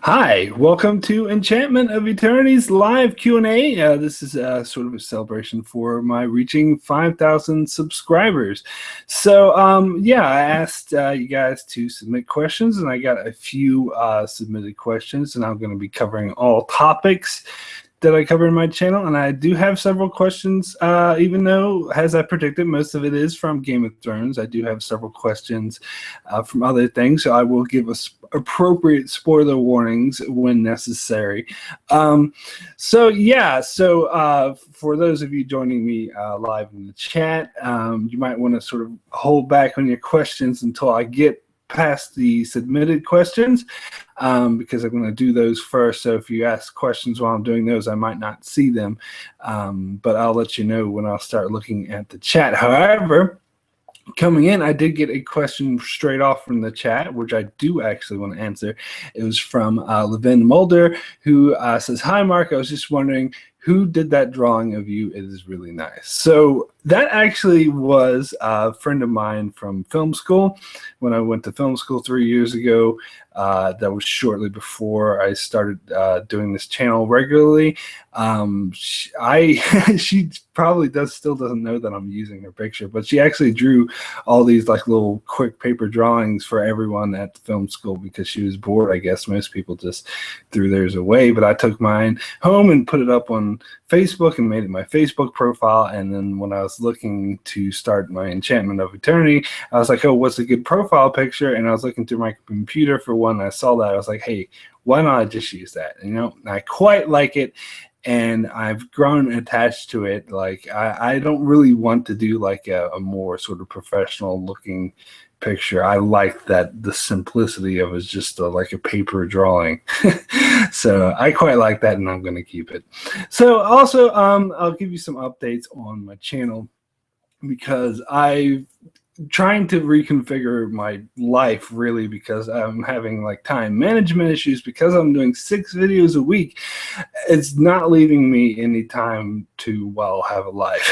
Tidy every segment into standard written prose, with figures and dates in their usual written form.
Hi, welcome to Enchantment of Eternity's live Q&A. This is sort of a celebration for my reaching 5,000 subscribers. So, yeah, I asked you guys to submit questions, and I got a few submitted questions, and I'm going to be covering all topics that I cover in my channel, and I do have several questions, even though, as I predicted, most of it is from Game of Thrones. I do have several questions from other things, so I will give us appropriate spoiler warnings when necessary. So for those of you joining me live in the chat, you might want to sort of hold back on your questions until I get past the submitted questions, because I'm going to do those first. So if you ask questions while I'm doing those, I might not see them, but I'll let you know when I'll start looking at the chat. However, coming in, I did get a question straight off from the chat, which I do actually want to answer. It was from Levin Mulder, who says, "Hi, Mark. I was just wondering who did that drawing of you. It is really nice." So that actually was a friend of mine from film school. When I went to film school 3 years ago, that was shortly before I started doing this channel regularly. She probably still doesn't know that I'm using her picture, but she actually drew all these like little quick paper drawings for everyone at the film school because she was bored. I guess most people just threw theirs away, but I took mine home and put it up on Facebook and made it my Facebook profile. And then when I was looking to start my Enchantment of Eternity, I was like, oh, what's a good profile picture? And I was looking through my computer for one, and I saw that. I was like, hey, why not just use that? You know, I quite like it, and I've grown attached to it. Like I don't really want to do like a more sort of professional looking picture. I like that the simplicity of it is just like a paper drawing. So I quite like that, and I'm going to keep it. So also, I'll give you some updates on my channel, because I've trying to reconfigure my life, really, because I'm having like time management issues. Because I'm doing 6 videos a week, it's not leaving me any time to, well, have a life.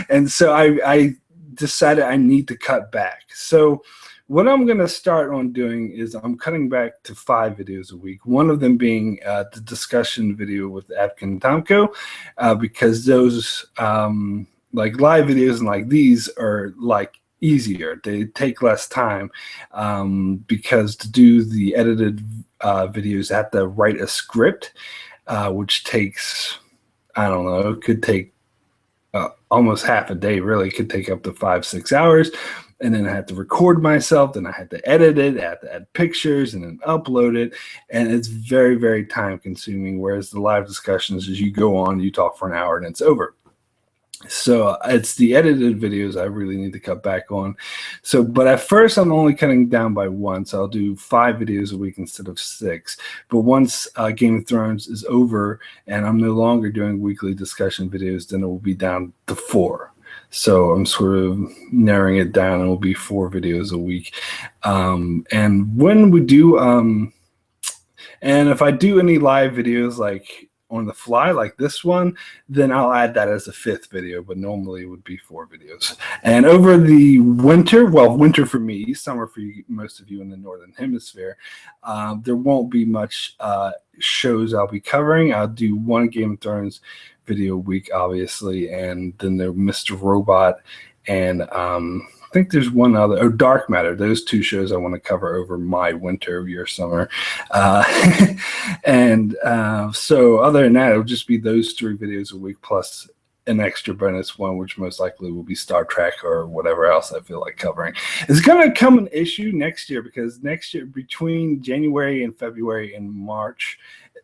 And so I decided I need to cut back. So what I'm going to start on doing is I'm cutting back to 5 videos a week, one of them being the discussion video with Atkin Tomko, because those like live videos and like these are like easier. They take less time, because to do the edited videos, I have to write a script, which takes, I don't know, it could take almost half a day. Really, it could take up to 5-6 hours. And then I had to record myself, then I had to edit it, I had to add pictures, and then upload it. And it's very, very time consuming. Whereas the live discussions, as you go on, you talk for an hour and it's over. So it's the edited videos I really need to cut back on. So, but at first I'm only cutting down by 1. So I'll do 5 videos a week instead of 6. But once Game of Thrones is over and I'm no longer doing weekly discussion videos, then it will be down to 4. So I'm sort of narrowing it down, and it will be 4 videos a week. And when we do, and if I do any live videos like on the fly like this one, then I'll add that as a 5th video, but normally it would be 4 videos. And over the winter, well, winter for me, summer for you, most of you in the Northern Hemisphere, there won't be much shows I'll be covering. I'll do 1 Game of Thrones video a week, obviously, and then the Mr. Robot, and I think there's one other, Dark Matter. Those 2 shows I want to cover over my winter, your summer. And so other than that, it'll just be those 3 videos a week plus an extra bonus one, which most likely will be Star Trek or whatever else I feel like covering. It's going to come an issue next year, because next year, between January and February and March,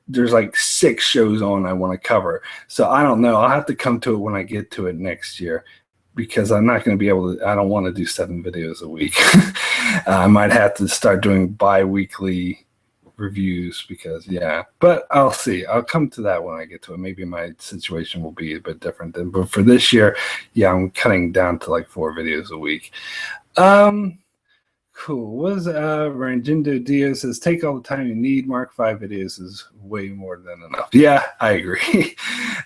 there's like 6 shows on I want to cover. So I don't know. I'll have to come to it when I get to it next year, because I'm not going to be able to. I don't want to do 7 videos a week. I might have to start doing bi-weekly reviews, because but I'll see. I'll come to that when I get to it. Maybe my situation will be a bit different then, but for this year, I'm cutting down to like 4 videos a week. Cool. Was Rangindo Diaz says, take all the time you need. Mark, 5 videos is way more than enough. Yeah, I agree.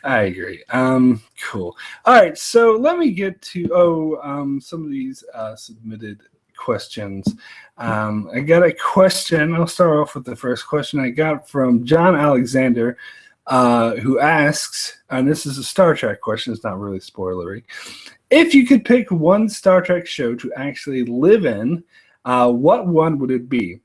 I agree. Cool. All right, so let me get to some of these submitted questions. I got a question. I'll start off with the first question I got from John Alexander, who asks, and this is a Star Trek question, it's not really spoilery. If you could pick one Star Trek show to actually live in, what one would it be?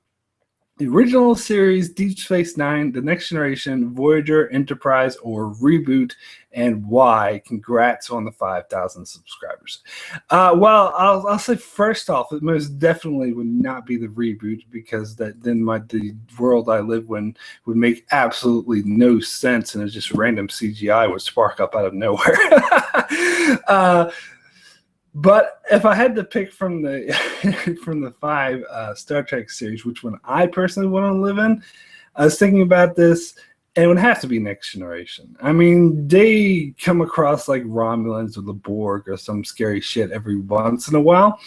The original series, Deep Space Nine, The Next Generation, Voyager, Enterprise, or Reboot, and why? Congrats on the 5,000 subscribers. Well, I'll say first off, it most definitely would not be the Reboot, because then the world I live in would make absolutely no sense, and it's just random CGI would spark up out of nowhere. But if I had to pick from the from the 5 Star Trek series, which one I personally want to live in, I was thinking about this, and it would have to be Next Generation. I mean, they come across like Romulans or the Borg or some scary shit every once in a while,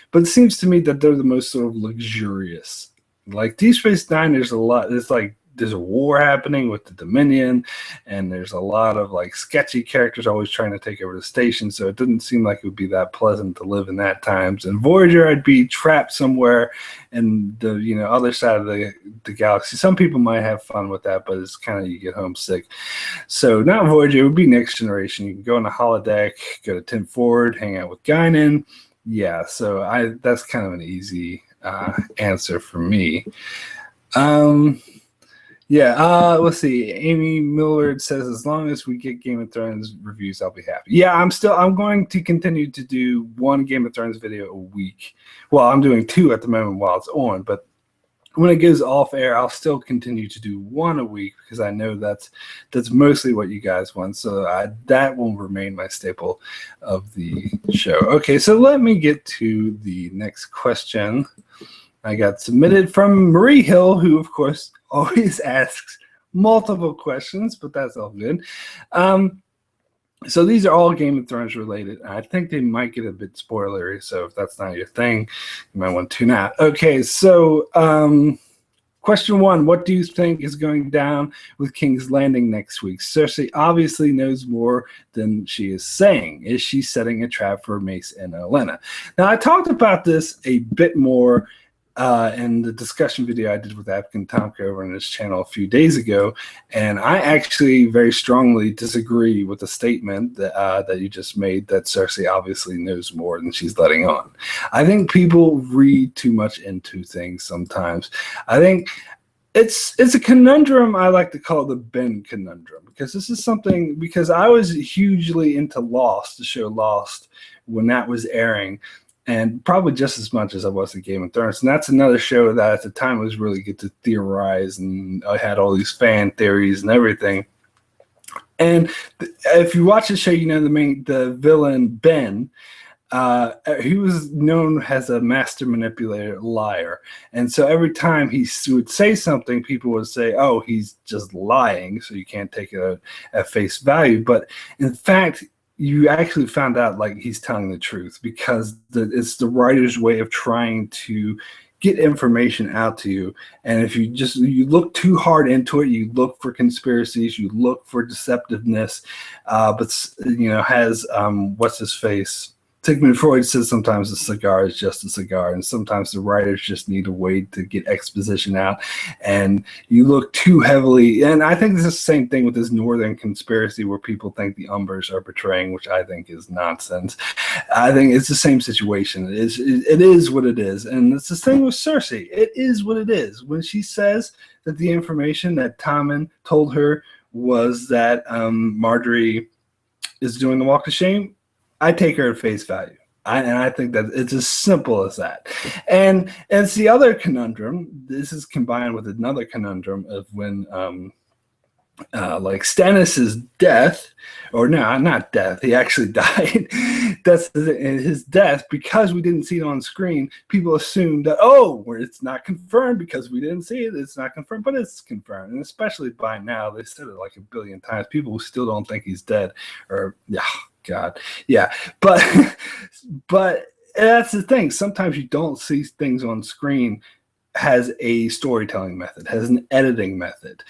but it seems to me that they're the most sort of luxurious. Like Deep Space Nine, there's a lot. It's like there's a war happening with the Dominion, and there's a lot of like sketchy characters always trying to take over the station, so it didn't seem like it would be that pleasant to live in that times. And Voyager, I'd be trapped somewhere in the other side of the galaxy. Some people might have fun with that, but it's kind of, you get homesick. So not Voyager, it would be Next Generation. You can go on a holodeck, go to Tim Ford, hang out with Guinan. Yeah, so that's kind of an easy answer for me. Let's see. Amy Millard says, as long as we get Game of Thrones reviews, I'll be happy. Yeah, I'm going to continue to do one Game of Thrones video a week. Well, I'm doing 2 at the moment while it's on, but when it goes off air, I'll still continue to do 1 a week, because I know that's mostly what you guys want. So that will remain my staple of the show. Okay, so let me get to the next question. I got submitted from Marie Hill, who, of course, always asks multiple questions, but that's all good. So these are all Game of Thrones related. I think they might get a bit spoilery, so if that's not your thing, you might want to tune out. Okay, so question 1, what do you think is going down with King's Landing next week? Cersei obviously knows more than she is saying. Is she setting a trap for Mace and Olenna? Now, I talked about this a bit more in the discussion video I did with Apkin Tomka over on his channel a few days ago, and I actually very strongly disagree with the statement that you just made, that Cersei obviously knows more than she's letting on. I think people read too much into things sometimes. I think it's a conundrum. I like to call it the Ben conundrum, because this is something, because I was hugely into Lost, the show Lost, when that was airing, and probably just as much as I was in Game of Thrones. And that's another show that at the time was really good to theorize, and I had all these fan theories and everything. And if you watch the show, the villain, Ben, he was known as a master manipulator, liar. And so every time he would say something, people would say, oh, he's just lying, so you can't take it at face value. But in fact, you actually found out like he's telling the truth, because it's the writer's way of trying to get information out to you. And if you look too hard into it, you look for conspiracies, you look for deceptiveness, has what's his face? Sigmund Freud says sometimes a cigar is just a cigar, and sometimes the writers just need a way to get exposition out, and you look too heavily. And I think this is the same thing with this Northern conspiracy, where people think the Umbers are betraying, which I think is nonsense. I think it's the same situation. It is what it is, and it's the thing with Cersei. It is what it is. When she says that the information that Tommen told her was that Marjorie is doing the walk of shame, I take her at face value. And I think that it's as simple as that. And it's the other conundrum. This is combined with another conundrum of when like Stannis' death, or no, not death, he actually died. That's his death, because we didn't see it on screen. People assume that, it's not confirmed because we didn't see it. It's not confirmed, but it's confirmed. And especially by now, they said it like a billion times. People who still don't think he's dead, or God, yeah, but that's the thing. Sometimes you don't see things on screen has a storytelling method, has an editing method.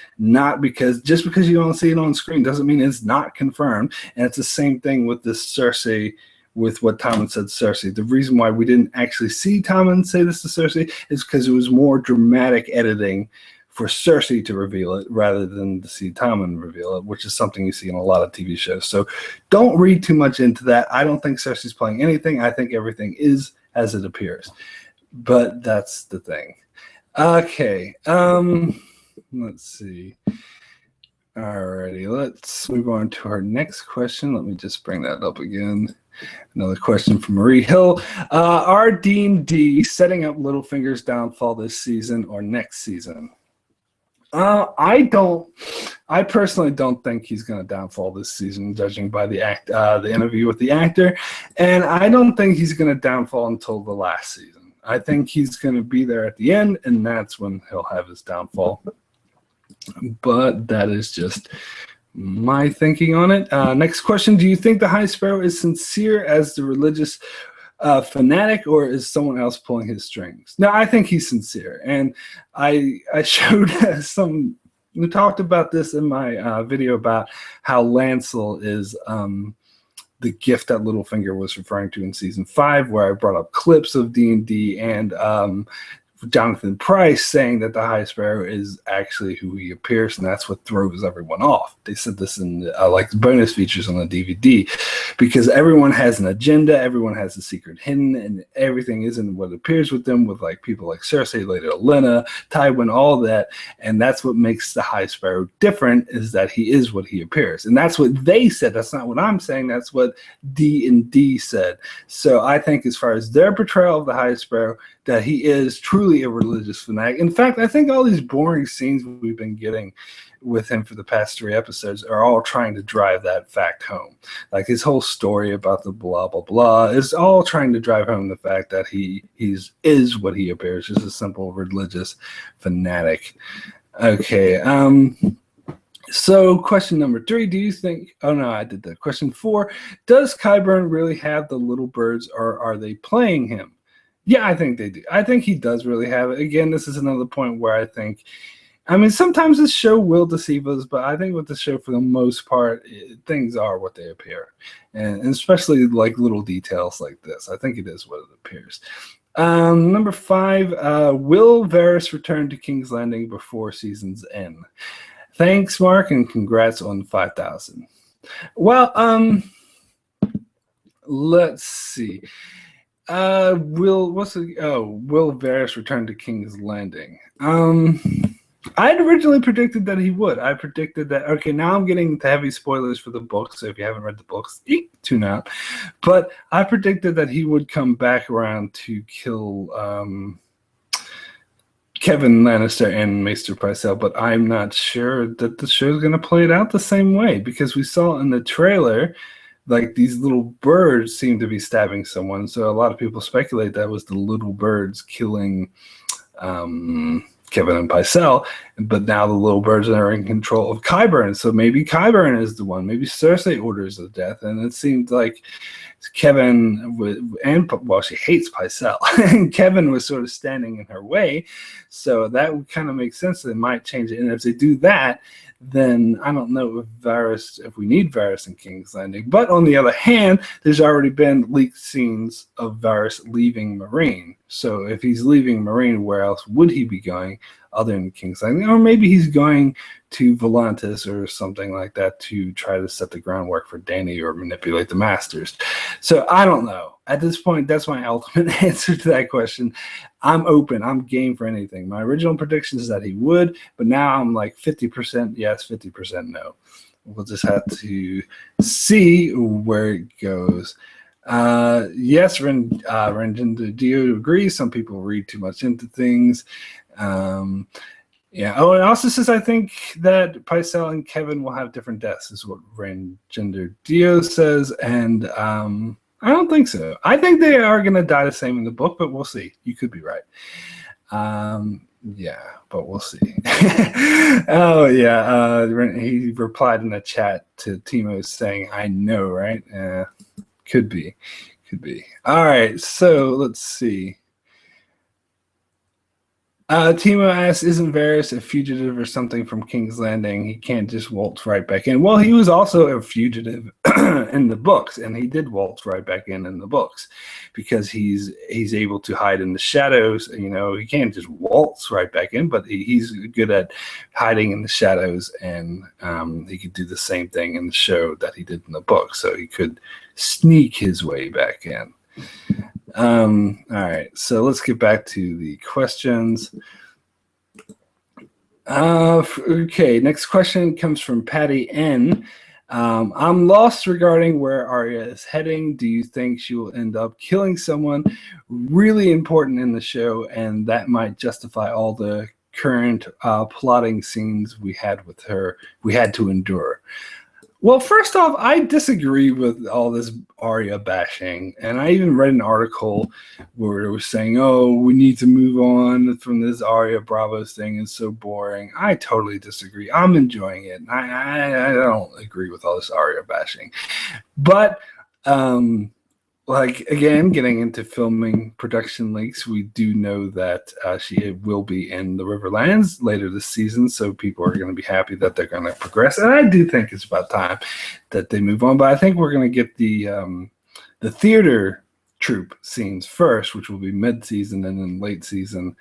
Just because you don't see it on screen doesn't mean it's not confirmed. And it's the same thing with this Cersei with what Tommen said to Cersei. The reason why we didn't actually see Tommen say this to Cersei is because it was more dramatic editing for Cersei to reveal it rather than to see Tommen reveal it, which is something you see in a lot of TV shows. So don't read too much into that. I don't think Cersei's playing anything. I think everything is as it appears. But that's the thing. Okay. Let's see. Alrighty, let's move on to our next question. Let me just bring that up again. Another question from Marie Hill. Are D&D setting up Littlefinger's downfall this season or next season? I personally don't think he's going to downfall this season, judging by the interview with the actor, and I don't think he's going to downfall until the last season. I think he's going to be there at the end, and that's when he'll have his downfall. But that is just my thinking on it. Next question. Do you think the High Sparrow is sincere as the religious fanatic, or is someone else pulling his strings? No, I think he's sincere. And I showed we talked about this in my video about how Lancel is the gift that Littlefinger was referring to in season 5, where I brought up clips of D&D and Jonathan Pryce saying that the High Sparrow is actually who he appears, and that's what throws everyone off. They said this in like bonus features on the DVD, because everyone has an agenda, everyone has a secret hidden, and everything isn't what appears with them, with like people like Cersei, Lady Olenna, Tywin, all that, and that's what makes the High Sparrow different, is that he is what he appears, and that's what they said. That's not what I'm saying. That's what D&D said. So I think as far as their portrayal of the High Sparrow, that he is truly a religious fanatic. In fact, I think all these boring scenes we've been getting with him for the past 3 episodes are all trying to drive that fact home. Like his whole story about the blah, blah, blah is all trying to drive home the fact that he is what he appears, just a simple religious fanatic. Okay, so question number 3, do you think, oh no, I did that. Question 4, does Qyburn really have the little birds, or are they playing him? Yeah, I think they do. I think he does really have it. Again, this is another point where I think, I mean, sometimes this show will deceive us, but I think with the show, for the most part, things are what they appear. And especially like little details like this. I think it is what it appears. Number 5, will Varys return to King's Landing before season's end? Thanks, Mark, and congrats on 5,000. Well, let's see. Will Varys return to King's Landing? I had originally predicted that he would. I predicted that. Okay, now I'm getting into heavy spoilers for the book, so if you haven't read the books, tune out. But I predicted that he would come back around to kill Kevin Lannister and Maester Pycelle, but I'm not sure that the show's going to play it out the same way, because we saw in the trailer, like, these little birds seem to be stabbing someone. So a lot of people speculate that was the little birds killing Kevin and Pycelle, but now the little birds are in control of Qyburn. So maybe Qyburn is the one. Maybe Cersei orders the death, and it seemed like Kevin she hates Pycelle, and Kevin was sort of standing in her way. So that would kind of make sense. They might change it, and if they do that, then I don't know if we need Varys in King's Landing. But on the other hand, there's already been leaked scenes of Varys leaving Meereen. So if he's leaving Meereen, where else would he be going other than King's Landing? Or maybe he's going to Volantis or something like that to try to set the groundwork for Dany or manipulate the Masters. So I don't know. At this point, that's my ultimate answer to that question. I'm open. I'm game for anything. My original prediction is that he would, but now I'm like 50% yes, 50% no. We'll just have to see where it goes. Yes, Renjinder Dio agrees. Some people read too much into things. Yeah. Oh, and also says, I think that Pycelle and Kevin will have different deaths, is what Renjinder Dio says. And I don't think so. I think they are going to die the same in the book, but we'll see. You could be right. Yeah, but we'll see. Oh, yeah. He replied in the chat to Timo saying, I know, right? Could be. Could be. All right, so let's see. Timo asks, isn't Varys a fugitive or something from King's Landing? He can't just waltz right back in. Well, he was also a fugitive in the books, and he did waltz right back in the books because he's able to hide in the shadows. You know, he can't just waltz right back in, but he's good at hiding in the shadows, and he could do the same thing in the show that he did in the book, so he could sneak his way back in. All right, so let's get back to the questions. Okay, next question comes from Patty N. I'm lost regarding where Arya is heading. Do you think she will end up killing someone really important in the show, and that might justify all the current plotting scenes we had with her, we had to endure? Well, first off, I disagree with all this Arya bashing, and I even read an article where it was saying, "Oh, we need to move on from this Arya Bravos thing. It's so boring." I totally disagree. I'm enjoying it. I don't agree with all this Arya bashing, but like, again, getting into filming production leaks, we do know that she will be in the Riverlands later this season, so people are going to be happy that they're going to progress. And I do think it's about time that they move on, but I think we're going to get the theater troupe scenes first, which will be mid-season, and then late season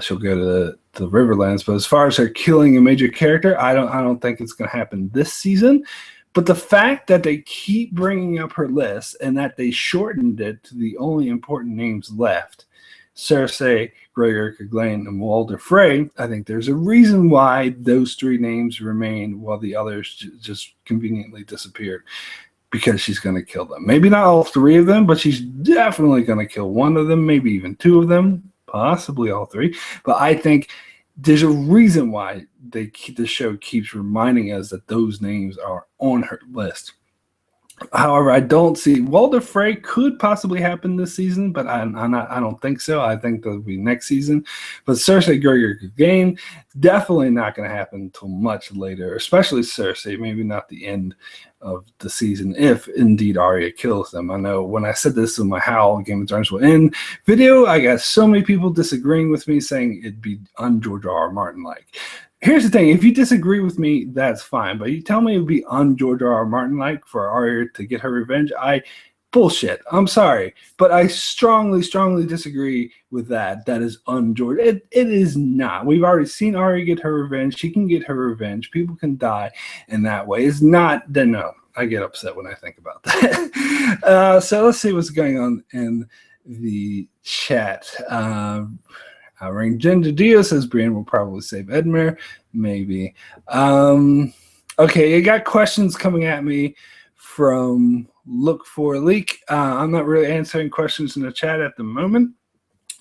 she'll go to the Riverlands. But as far as her killing a major character, I don't think it's going to happen this season. But the fact that they keep bringing up her list and that they shortened it to the only important names left, Cersei, Gregor Clegane, and Walder Frey, I think there's a reason why those three names remain while the others just conveniently disappeared, because she's going to kill them. Maybe not all three of them, but she's definitely going to kill one of them, maybe even two of them, possibly all three. But I think there's a reason why the show keeps reminding us that those names are on her list. However, I don't see Walder Frey could possibly happen this season, but I don't think so. I think that'll be next season. But Cersei, Gregor Clegane, definitely not going to happen until much later, especially Cersei, maybe not the end of the season, if indeed Arya kills them. I know when I said this in my How Game of Thrones Will End video, I got so many people disagreeing with me, saying it'd be un-George R.R. Martin-like. Here's the thing, if you disagree with me, that's fine. But you tell me it would be un-George R.R. Martin-like for Arya to get her revenge, bullshit. I'm sorry. But I strongly, strongly disagree with that. That is un-George. It is not. We've already seen Arya get her revenge. She can get her revenge. People can die in that way. It's not, then no. I get upset when I think about that. So let's see what's going on in the chat. Ring Ginger Dio says Brienne will probably save Edmure. Maybe. Okay, you got questions coming at me from Look for a Leak. I'm not really answering questions in the chat at the moment,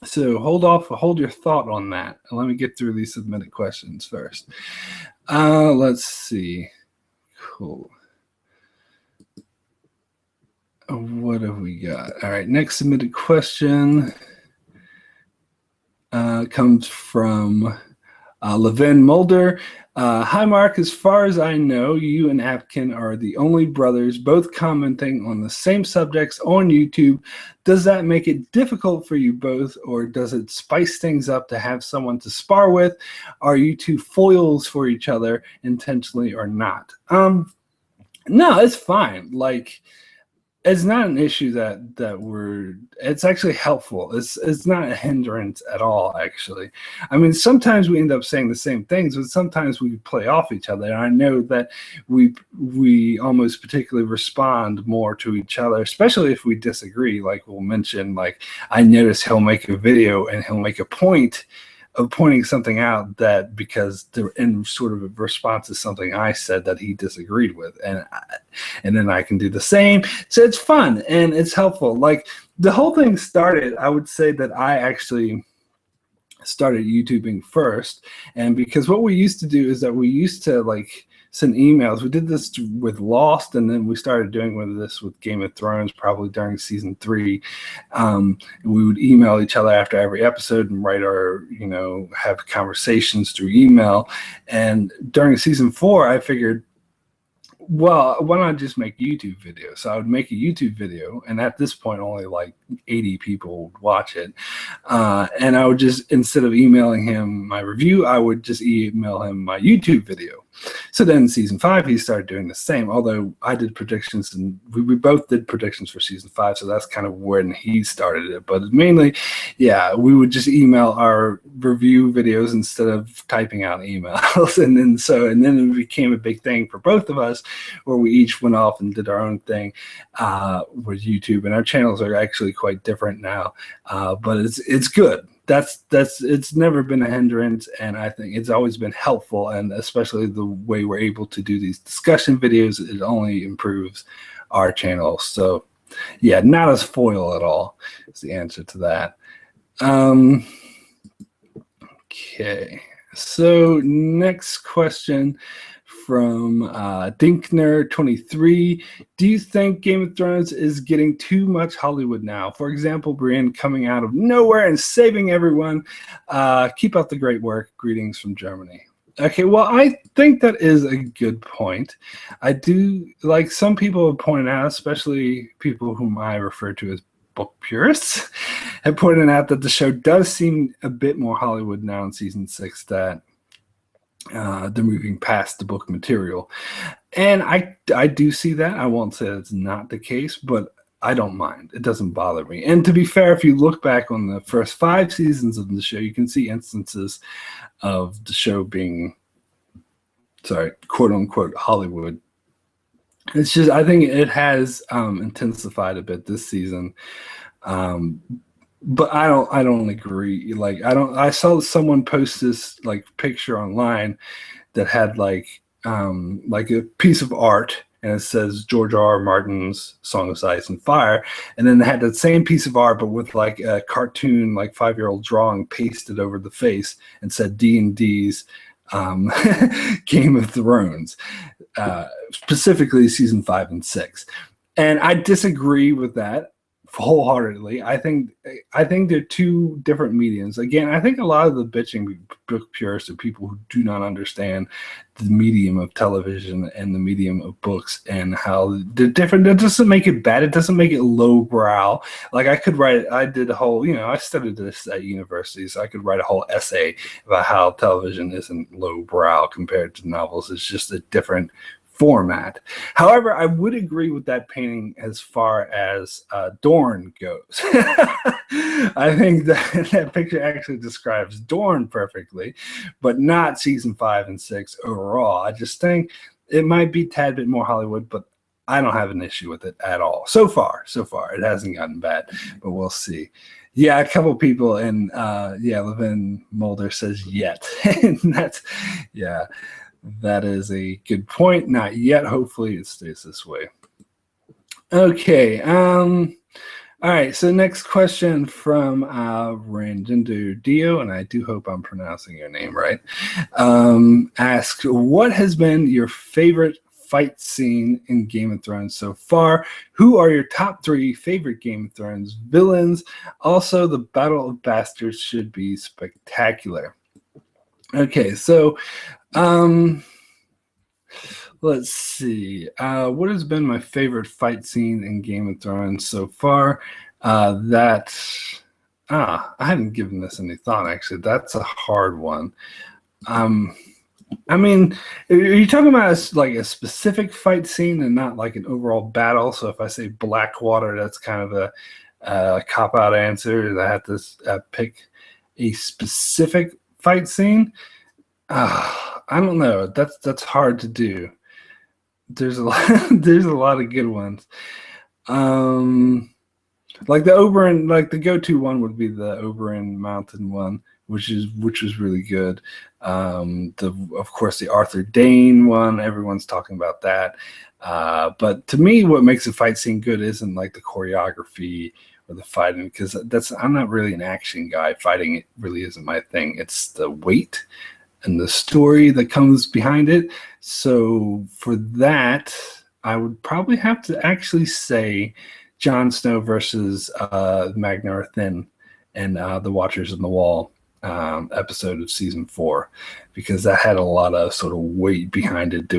so hold your thought on that. Let me get through these submitted questions first. Let's see. Cool. What have we got? All right, next submitted question comes from Levin Mulder. Hi, Mark. As far as I know, you and Apkin are the only brothers both commenting on the same subjects on YouTube. Does that make it difficult for you both, or does it spice things up to have someone to spar with? Are you two foils for each other, intentionally or not? No, it's fine. Like, it's not an issue it's actually helpful. It's not a hindrance at all, actually. I mean, sometimes we end up saying the same things, but sometimes we play off each other. And I know that we almost particularly respond more to each other, especially if we disagree. Like, we'll mention, like, I notice he'll make a video and he'll make a point of pointing something out that because they're in sort of a response to something I said that he disagreed with, and then I can do the same. So it's fun and it's helpful. Like, the whole thing started, I would say that I actually started YouTubing first, and because what we used to do is that we used to, like, send emails. We did this with Lost, and then we started doing this with Game of Thrones probably during season 3. We would email each other after every episode and write have conversations through email. And during season 4, I figured, well, why not just make YouTube videos? So I would make a YouTube video, and at this point, only like 80 people would watch it. And I would just, instead of emailing him my review, I would just email him my YouTube video. So then in season 5, he started doing the same, although I did predictions, and we both did predictions for season 5, so that's kind of when he started it. But mainly, yeah, we would just email our review videos instead of typing out emails. and then it became a big thing for both of us, where we each went off and did our own thing with YouTube. And our channels are actually quite different now, but it's good. That's it's never been a hindrance, and I think it's always been helpful, and especially the way we're able to do these discussion videos, it only improves our channel. So yeah, not as foil at all is the answer to that. Okay, so next question from Dinkner23. Do you think Game of Thrones is getting too much Hollywood now? For example, Brienne coming out of nowhere and saving everyone. Keep up the great work. Greetings from Germany. Okay, well, I think that is a good point. I do, like some people have pointed out, especially people whom I refer to as book purists, have pointed out that the show does seem a bit more Hollywood now in season 6, that they're moving past the book material. And I do see that. I won't say it's not the case, but I don't mind. It doesn't bother me. And to be fair, if you look back on the first 5 seasons of the show, you can see instances of the show being, quote unquote, Hollywood. It's just, I think it has intensified a bit this season. But I don't agree. Like, I saw someone post this like picture online that had like a piece of art, and it says George R. Martin's Song of Ice and Fire, and then they had that same piece of art but with like a cartoon, like 5-year-old drawing pasted over the face, and said D&D's Game of Thrones, specifically season 5 and 6. And I disagree with that wholeheartedly. I think they're two different mediums. Again, I think a lot of the bitching book purists are people who do not understand the medium of television and the medium of books and how they're different. That doesn't make it bad. It doesn't make it lowbrow. Like I did a whole, I studied this at university, so I could write a whole essay about how television isn't lowbrow compared to novels. It's just a different format. However, I would agree with that painting as far as Dorne goes. I think that picture actually describes Dorne perfectly, but not season 5 and 6 overall. I just think it might be a tad bit more Hollywood, but I don't have an issue with it at all. So far, it hasn't gotten bad, but we'll see. Yeah, a couple people, and Levin Mulder says yet. And that's, yeah. That is a good point. Not yet. Hopefully it stays this way. Okay. All right. So next question from Ranjinder Dio, and I do hope I'm pronouncing your name right. Asked, what has been your favorite fight scene in Game of Thrones so far? Who are your top 3 favorite Game of Thrones villains? Also, the Battle of Bastards should be spectacular. Okay, so let's see. What has been my favorite fight scene in Game of Thrones so far? I haven't given this any thought, actually. That's a hard one. I mean, are you talking about like a specific fight scene and not like an overall battle? So if I say Blackwater, that's kind of a cop-out answer. I have to pick a specific fight scene. I don't know. That's hard to do. There's a lot of good ones. Like the Oberyn, like the go-to one would be the Oberyn Mountain one, which was really good. Of course the Arthur Dayne one, everyone's talking about that. But to me, what makes a fight scene good isn't like the choreography or the fighting, because I'm not really an action guy. Fighting, it really isn't my thing. It's the weight and the story that comes behind it. So for that, I would probably have to actually say Jon Snow versus Magnar Thin and the Watchers on the Wall episode of season 4, because that had a lot of sort of weight behind it.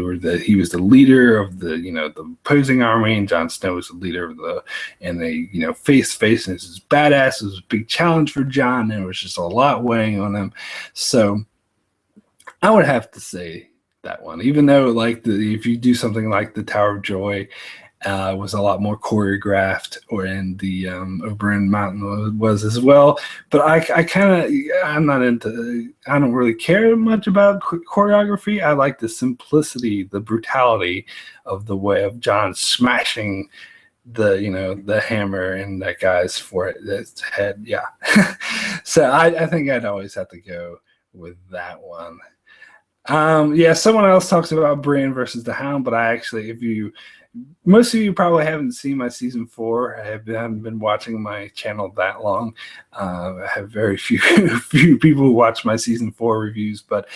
He was the leader of the opposing army, and Jon Snow was the leader of and they face to face, and this is badass. It was a big challenge for Jon, and it was just a lot weighing on him. So I would have to say that one. Even though like if you do something like the Tower of Joy, was a lot more choreographed, or in the Oberyn Mountain was as well. But I kind of, I'm not into, I don't really care much about choreography. I like the simplicity, the brutality of the way of Jon smashing the hammer in that guy's that's head. Yeah. So I think I'd always have to go with that one. Yeah, someone else talks about Brienne versus the Hound, but I actually, most of you probably haven't seen my season 4. I haven't been watching my channel that long. I have very few people who watch my season 4 reviews, but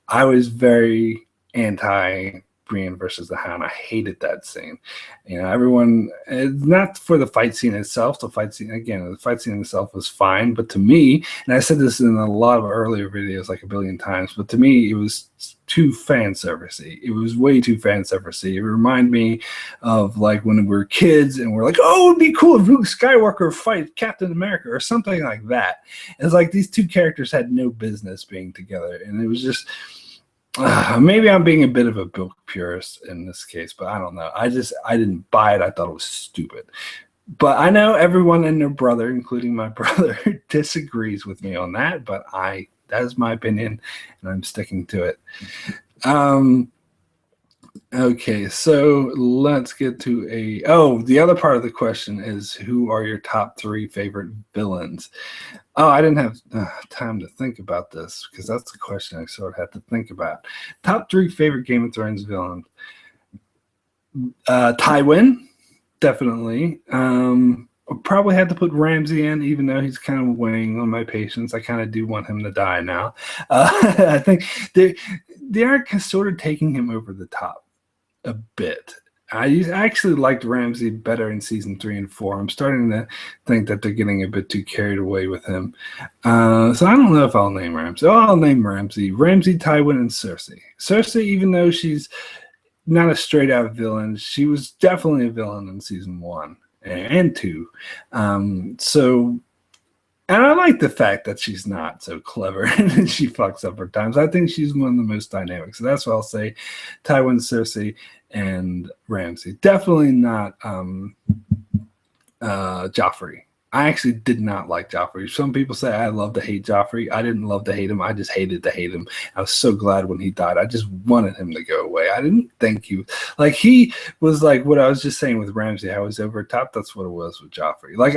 I was very anti Brienne versus the Hound. I hated that scene. Everyone, not for the fight scene itself. The fight scene itself was fine, but to me, and I said this in a lot of earlier videos like a billion times, but to me, it was too fan servicey. It was way too fan servicey. It reminded me of like when we were kids and we're like, oh, it'd be cool if Luke Skywalker fight Captain America or something like that. It's like these two characters had no business being together, and it was just. Maybe I'm being a bit of a book purist in this case, but I don't know. I didn't buy it. I thought it was stupid. But I know everyone and their brother, including my brother, disagrees with me on that. But that is my opinion, and I'm sticking to it. Okay, so let's get to the other part of the question is, who are your top 3 favorite villains? Oh, I didn't have time to think about this, because that's the question I sort of had to think about. Top 3 favorite Game of Thrones villains. Tywin, definitely. I probably had to put Ramsay in, even though he's kind of weighing on my patience. I kind of do want him to die now. I think they are sort of taking him over the top a bit. I actually liked Ramsay better in season 3 and 4. I'm starting to think that they're getting a bit too carried away with him. So I don't know if I'll name Ramsay. Oh, I'll name Ramsay, Tywin, and Cersei. Cersei, even though she's not a straight out villain, she was definitely a villain in season 1 and 2. And I like the fact that she's not so clever and she fucks up her times. I think she's one of the most dynamic. So that's what I'll say. Tywin, Cersei, and Ramsay. Definitely not Joffrey. I actually did not like Joffrey. Some people say I love to hate Joffrey. I didn't love to hate him. I just hated to hate him. I was so glad when he died. I just wanted him to go away. I didn't think he was like what I was just saying with Ramsay. I was over top. That's what it was with Joffrey. Like,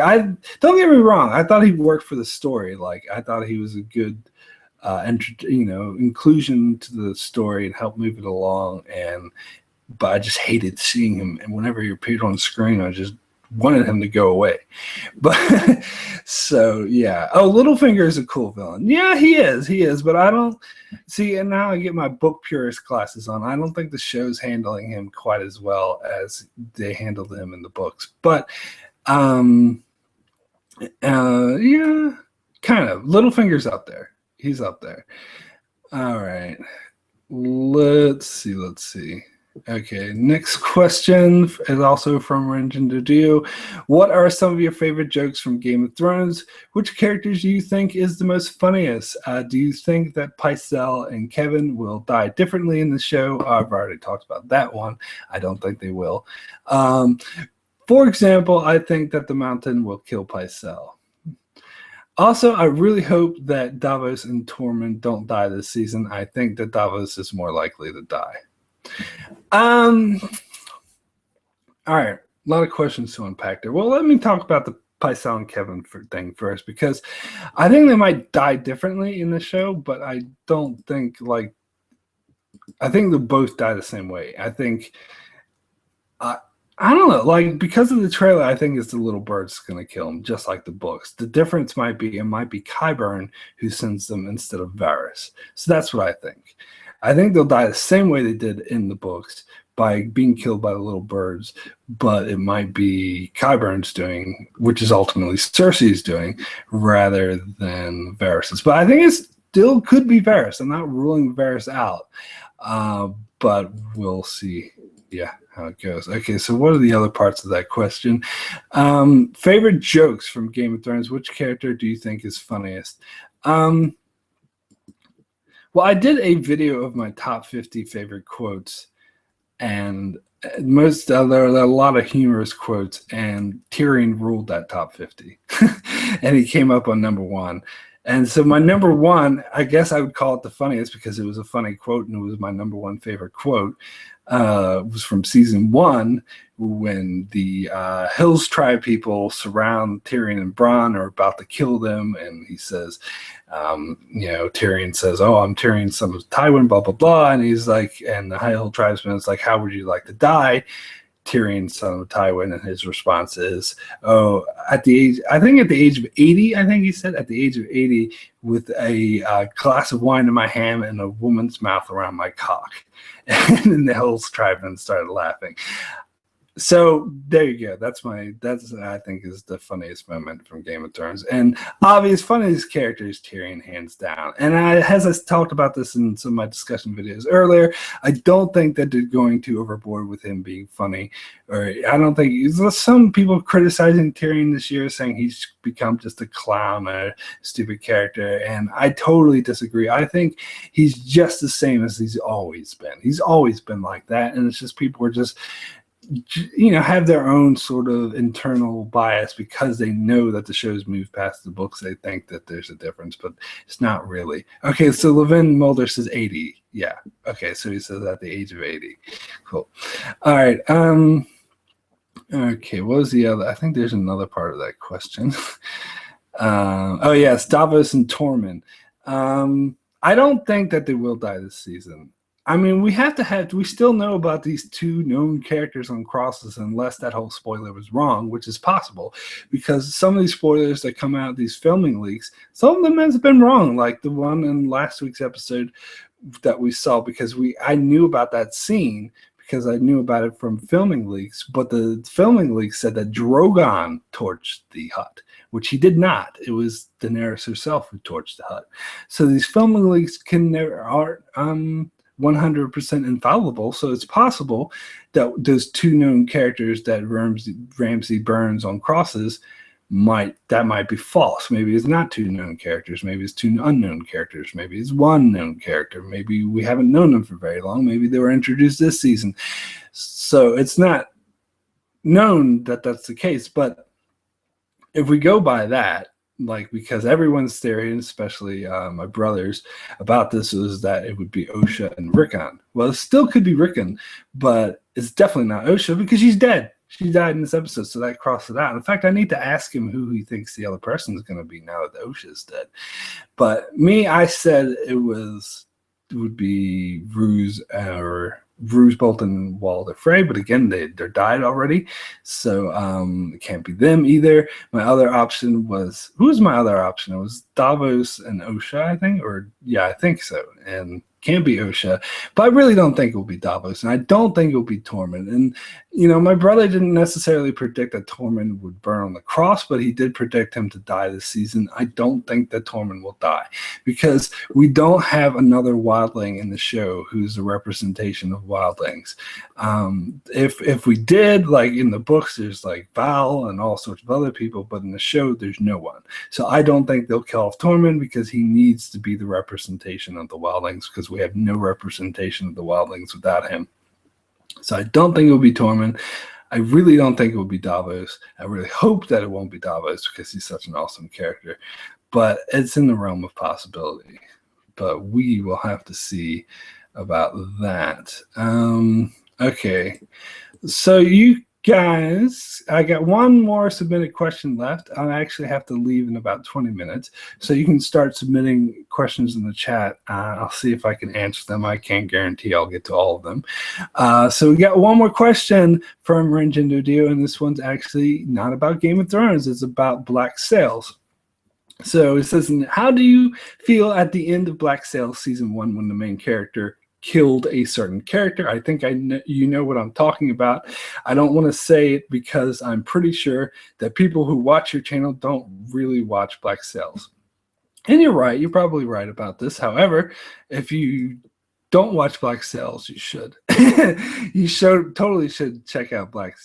don't get me wrong. I thought he worked for the story. Like, I thought he was a good inclusion to the story and helped move it along. But I just hated seeing him. And whenever he appeared on screen, I just wanted him to go away. But so yeah. Oh, Littlefinger is a cool villain. Yeah, he is, but I don't see, and now I get my book purist classes on. I don't think the show's handling him quite as well as they handled him in the books. But yeah, kind of. Littlefinger's up there. He's up there. All right. Let's see. Okay, next question is also from Renjin Dudu. What are some of your favorite jokes from Game of Thrones? Which characters do you think is the most funniest? Do you think that Pycelle and Kevin will die differently in the show? I've already talked about that one. I don't think they will. For example, I think that the Mountain will kill Pycelle. Also, I really hope that Davos and Tormund don't die this season. I think that Davos is more likely to die. All right, a lot of questions to unpack there. Well, let me talk about the Pycelle and Kevin thing first, because I think they might die differently in the show, but I don't think I think they'll both die the same way. I think I don't know, because of the trailer, I think it's the little bird's going to kill him, just like the books. The difference might be Qyburn who sends them instead of Varys. So that's what I think. I think they'll die the same way they did in the books, by being killed by the little birds, but it might be Qyburn's doing, which is ultimately Cersei's doing, rather than Varys's. But I think it still could be Varys. I'm not ruling Varys out, but we'll see. Yeah, how it goes. Okay, so what are the other parts of that question? Favorite jokes from Game of Thrones. Which character do you think is funniest? Well, I did a video of my top 50 favorite quotes, and there are a lot of humorous quotes, and Tyrion ruled that top 50. And he came up on number one. And so my number one, I guess I would call it the funniest because it was a funny quote and it was my number one favorite quote, was from season 1 when the Hills tribe people surround Tyrion and Bronn, are about to kill them. And he says, Tyrion says, "Oh, I'm Tyrion, son of Tywin, blah, blah, blah." And he's like, and the High Hill tribesman is like, "How would you like to die?" Tyrion, son of Tywin, and his response is, "Oh, at the age of 80, I think he said, at the age of 80, with a glass of wine in my hand and a woman's mouth around my cock." And then the Hills tribesmen started laughing. So there you go. That's I think is the funniest moment from Game of Thrones. And obvious funniest character is Tyrion, hands down. And as I talked about this in some of my discussion videos earlier, I don't think that they're going too overboard with him being funny. Or I don't think some people criticizing Tyrion this year, saying he's become just a clown, a stupid character. And I totally disagree. I think he's just the same as he's always been. He's always been like that. And it's just people are just, have their own sort of internal bias because they know that the show's moved past the books. They think that there's a difference, but it's not really. Okay, so Levin Mulder says 80. Yeah. Okay, so he says at the age of 80. Cool. All right. Okay, what was the other? I think there's another part of that question. Oh, yes, Davos and Tormund. I don't think that they will die this season. I mean, we still know about these two known characters on crosses, unless that whole spoiler was wrong, which is possible, because some of these spoilers that come out, these filming leaks, some of them has been wrong, like the one in last week's episode that we saw, because I knew about that scene because I knew about it from filming leaks, but the filming leaks said that Drogon torched the hut, which he did not. It was Daenerys herself who torched the hut. So these filming leaks are 100% infallible, so it's possible that those two known characters that Ramsay burns on crosses might be false. Maybe it's not two known characters. Maybe it's two unknown characters. Maybe it's one known character. Maybe we haven't known them for very long. Maybe they were introduced this season. So it's not known that that's the case. But if we go by that, because everyone's theory, especially my brothers, about this is that it would be Osha and Rickon. Well, it still could be Rickon, but it's definitely not Osha because she's dead. She died in this episode, so that crossed it out. In fact, I need to ask him who he thinks the other person is going to be now that Osha's dead. But I said it would be Roose or Roose Bolton and Walder Frey, but again, they're died already, so it can't be them either. My other option was, who was my other option? It was Davos and Osha, I think, I think so, and can't be Osha, but I really don't think it will be Davos, and I don't think it will be Tormund. And my brother didn't necessarily predict that Tormund would burn on the cross, but he did predict him to die this season. I don't think that Tormund will die because we don't have another wildling in the show who's a representation of wildlings. If we did, like in the books, there's like Val and all sorts of other people, but in the show, there's no one. So I don't think they'll kill off Tormund because he needs to be the representation of the wildlings, because we have no representation of the wildlings without him. So I don't think it will be Tormund. I really don't think it will be Davos. I really hope that it won't be Davos because he's such an awesome character. But it's in the realm of possibility. But we will have to see about that. Okay. So you guys, I got one more submitted question left. I actually have to leave in about 20 minutes. So you can start submitting questions in the chat. I'll see if I can answer them. I can't guarantee I'll get to all of them. So we got one more question from Renjindo Dio, and this one's actually not about Game of Thrones. It's about Black Sails. So it says, how do you feel at the end of Black Sails Season 1 when the main character killed a certain character? I think you know what I'm talking about. I don't want to say it because I'm pretty sure that people who watch your channel don't really watch Black Sails. And you're right. You're probably right about this. However, if you don't watch Black Sails, you should. You totally should check out Black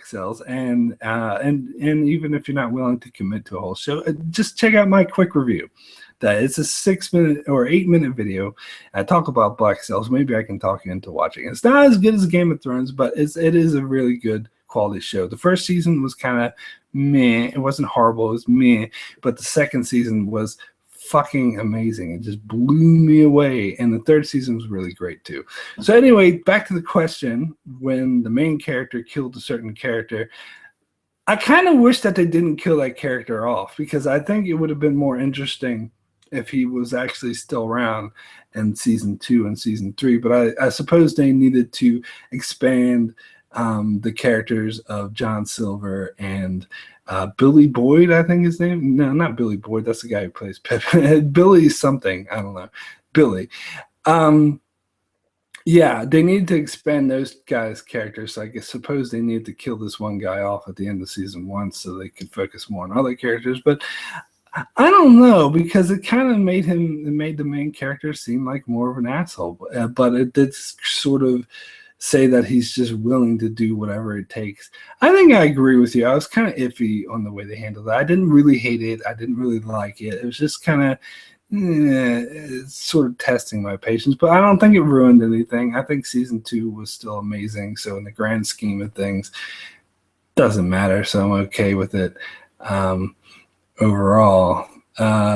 Sails, and even if you're not willing to commit to a whole show, just check out my quick review. that it's a 6-minute or 8-minute video. I talk about Black Sails. Maybe I can talk you into watching it. It's not as good as Game of Thrones, but it is a really good quality show. The first season was kind of meh. It wasn't horrible. It was meh. But the second season was fucking amazing. It just blew me away. And the third season was really great too. So anyway, back to the question, when the main character killed a certain character, I kind of wish that they didn't kill that character off, because I think it would have been more interesting if he was actually still around in season 2 and season 3. But I suppose they needed to expand the characters of John Silver and Billy Boyd, I think his name. No, not Billy Boyd. That's the guy who plays Pip. Billy something. I don't know. Billy. Yeah, they needed to expand those guys' characters. So I suppose they needed to kill this one guy off at the end of season 1 so they could focus more on other characters. But I don't know, because it kind of made the main character seem like more of an asshole. But it did sort of say that he's just willing to do whatever it takes. I think I agree with you. I was kind of iffy on the way they handled it. I didn't really hate it. I didn't really like it. It was just kind of sort of testing my patience, but I don't think it ruined anything. I think season 2 was still amazing. So in the grand scheme of things, doesn't matter. So I'm okay with it overall.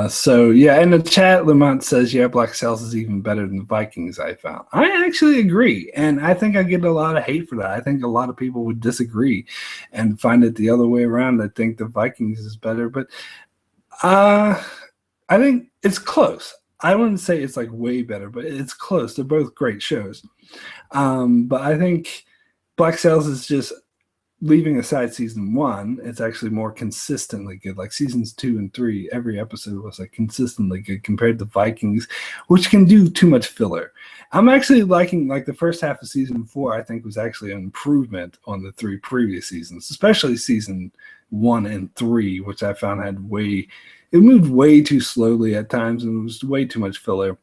So yeah, in the chat, Lamont says, yeah, Black Sails is even better than the Vikings, I found. I actually agree. And I think I get a lot of hate for that. I think a lot of people would disagree and find it the other way around. I think the Vikings is better, but I think it's close. I wouldn't say it's like way better, but it's close. They're both great shows. But I think Black Sails is just, leaving aside season 1, it's actually more consistently good. Like seasons 2 and 3, every episode was like consistently good compared to Vikings, which can do too much filler. I'm actually liking, like, the first half of season 4, I think was actually an improvement on the 3 previous seasons, especially season 1 and 3, which I found had it moved way too slowly at times and it was way too much filler.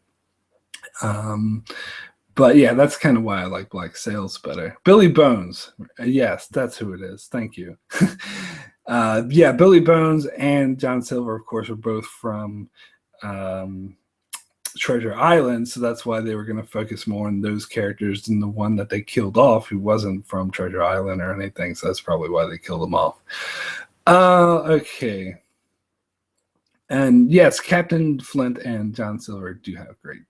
But yeah, that's kind of why I like Black Sails better. Billy Bones. Yes, that's who it is. Thank you. Yeah, Billy Bones and John Silver, of course, are both from Treasure Island. So that's why they were going to focus more on those characters than the one that they killed off, who wasn't from Treasure Island or anything. So that's probably why they killed him off. Okay. And yes, Captain Flint and John Silver do have great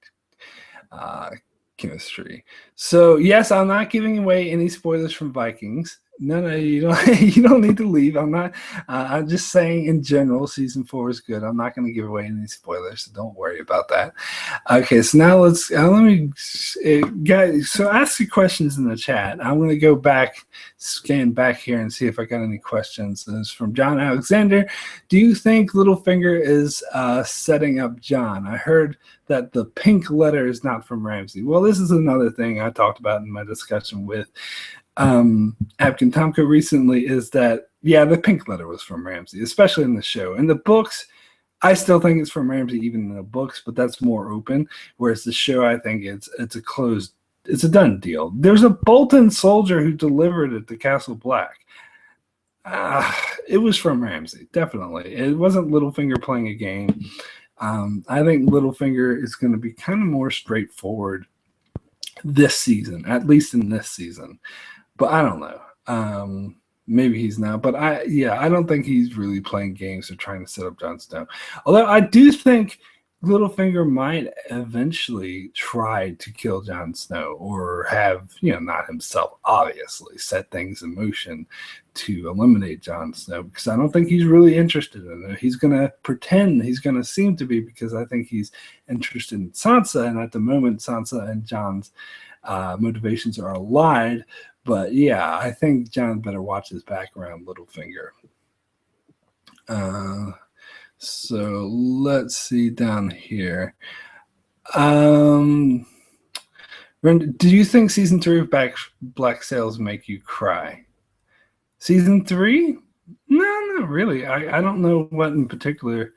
chemistry. So yes, I'm not giving away any spoilers from Vikings. No, you don't. You don't need to leave. I'm not. I'm just saying in general, season 4 is good. I'm not going to give away any spoilers, so don't worry about that. Okay, so now let me, guys. So ask your questions in the chat. I'm going to go back, scan back here, and see if I got any questions. This is from John Alexander. Do you think Littlefinger is setting up John? I heard that the pink letter is not from Ramsay. Well, this is another thing I talked about in my discussion with Abkin Tomko recently, is that, yeah, the pink letter was from Ramsay, especially in the show. In the books, I still think it's from Ramsay even in the books, but that's more open, whereas the show, I think it's a done deal. There's a Bolton soldier who delivered it to Castle Black. It was from Ramsay, definitely. It wasn't Littlefinger playing a game. I think Littlefinger is going to be kind of more straightforward this season, at least in this season. But I don't know. Maybe he's not. But I don't think he's really playing games or trying to set up Jon Snow. Although I do think Littlefinger might eventually try to kill Jon Snow, or have, not himself, obviously, set things in motion to eliminate Jon Snow, because I don't think he's really interested in it. He's going to pretend he's going to seem to be, because I think he's interested in Sansa, and at the moment Sansa and Jon's motivations are allied. But yeah, I think Jon better watch his back around Littlefinger. So let's see down here. Do you think season 3 of Black Sails make you cry? Season 3? No, not really. I don't know what in particular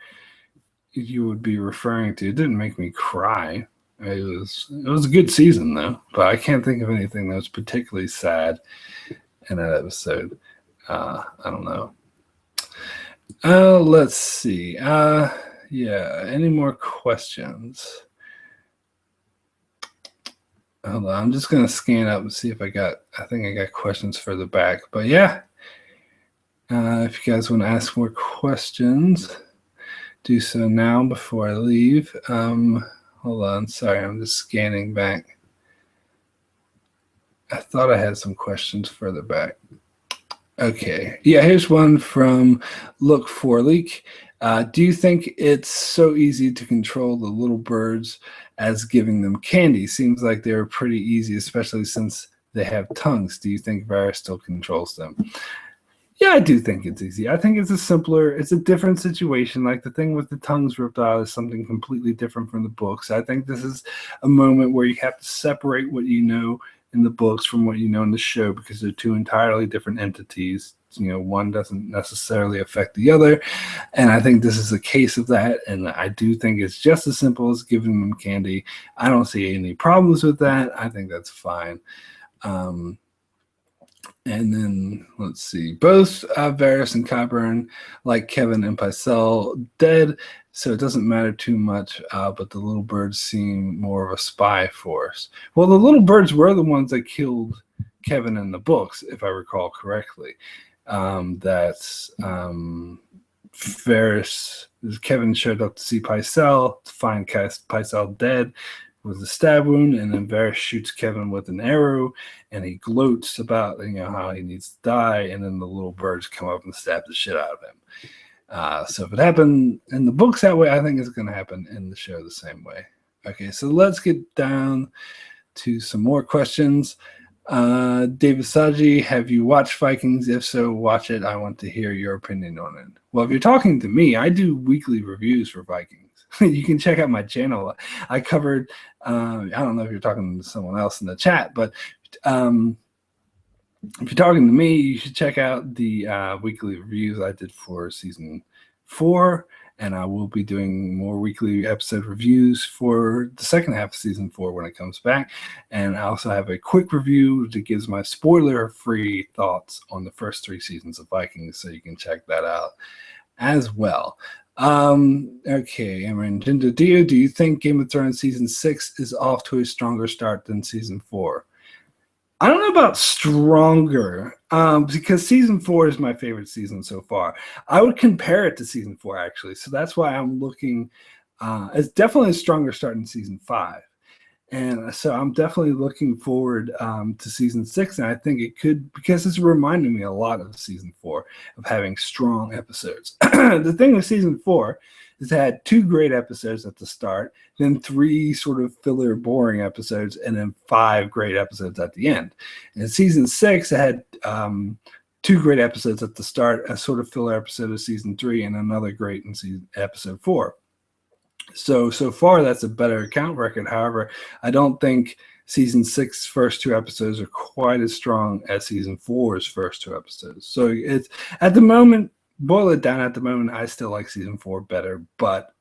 you would be referring to. It didn't make me cry. It was a good season though, but I can't think of anything that was particularly sad in that episode. I don't know. Let's see. Yeah, any more questions? Hold on, I'm just gonna scan up and see if I think I got questions further back. But yeah, if you guys want to ask more questions, do so now before I leave. Hold on, sorry, I'm just scanning back. I thought I had some questions further back. Okay, yeah, here's one from Look for Leak. Do you think it's so easy to control the little birds as giving them candy? Seems like they're pretty easy, especially since they have tongues. Do you think Varys still controls them? Yeah, I do think it's easy. I think it's it's a different situation. Like the thing with the tongues ripped out is something completely different from the books. I think this is a moment where you have to separate what you know in the books from what you know in the show because they're two entirely different entities. You know, one doesn't necessarily affect the other. And I think this is a case of that. And I do think it's just as simple as giving them candy. I don't see any problems with that. I think that's fine. And then let's see, both Varys and Qyburn, like Kevin and Pycelle, dead, so it doesn't matter too much. But the little birds seem more of a spy force. Well, the little birds were the ones that killed Kevin in the books, if I recall correctly. That's Varys. Kevin showed up to see Pycelle to find Pycelle dead with a stab wound, and then Varys shoots Kevin with an arrow, and he gloats about how he needs to die, and then the little birds come up and stab the shit out of him. So if it happened in the books that way, I think it's going to happen in the show the same way. Okay, so let's get down to some more questions. David Saji, have you watched Vikings? If so, watch it. I want to hear your opinion on it. Well, if you're talking to me, I do weekly reviews for Vikings. You can check out my channel. I covered, I don't know if you're talking to someone else in the chat, but if you're talking to me, you should check out the weekly reviews I did for season 4, and I will be doing more weekly episode reviews for the second half of season 4 when it comes back. And I also have a quick review that gives my spoiler-free thoughts on the first 3 seasons of Vikings, so you can check that out as well. Okay, Amron Jindo Dio, do you think Game of Thrones season 6 is off to a stronger start than season 4? I don't know about stronger, because season 4 is my favorite season so far. I would compare it to season 4, actually. So that's why I'm looking. It's definitely a stronger start than season 5. And so I'm definitely looking forward to season 6. And I think it could, because it's reminding me a lot of season 4 of having strong episodes. The thing with season 4 is it had 2 great episodes at the start, then 3 sort of filler, boring episodes, and then 5 great episodes at the end. In season 6, it had 2 great episodes at the start, a sort of filler episode of season 3, and another great in episode 4. So far, that's a better count record. However, I don't think season 6's first 2 episodes are quite as strong as season 4's first 2 episodes. So it's, at the moment, boil it down, at the moment, I still like season 4 better, but